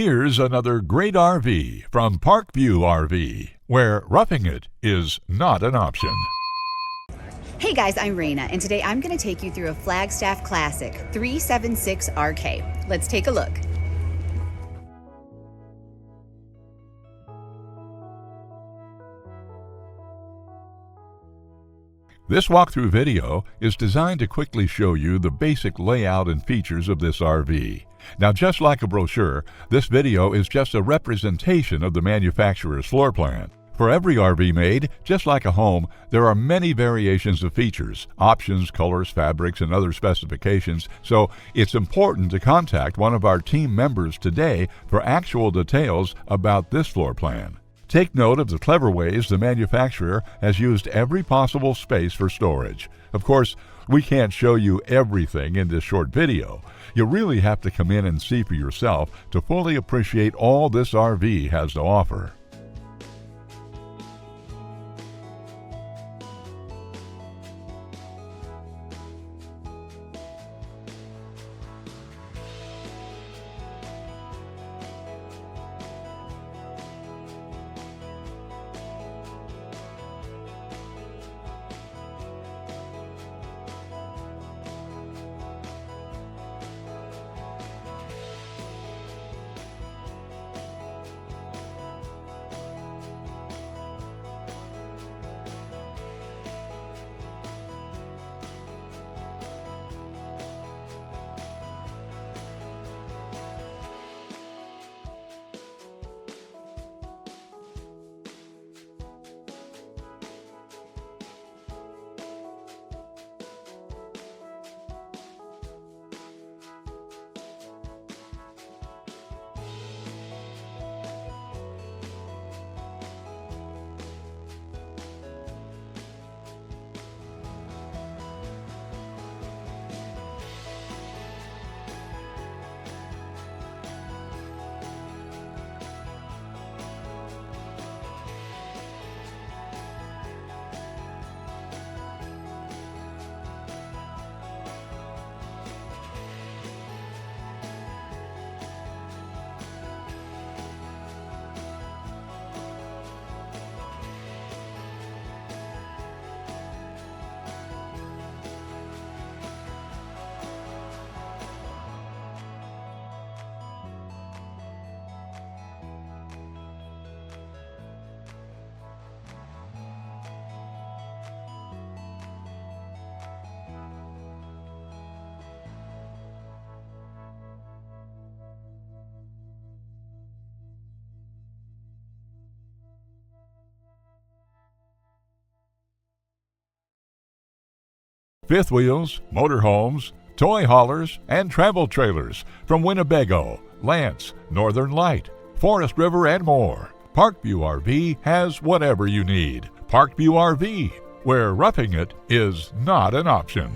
Here's another great RV from Parkview RV, where roughing it is not an option. Hey guys, I'm Raina, and today I'm going to take you through a Flagstaff Classic-376RK. Let's take a look. This walkthrough video is designed to quickly show you the basic layout and features of this RV. Now, just like a brochure, this video is just a representation of the manufacturer's floor plan. For every RV made, just like a home, there are many variations of features, options, colors, fabrics, and other specifications, so it's important to contact one of our team members today for actual details about this floor plan. Take note of the clever ways the manufacturer has used every possible space for storage. Of course, we can't show you everything in this short video. You really have to come in and see for yourself to fully appreciate all this RV has to offer. Fifth wheels, motorhomes, toy haulers, and travel trailers from Winnebago, Lance, Northern Light, Forest River, and more. Parkview RV has whatever you need. Parkview RV, where roughing it is not an option.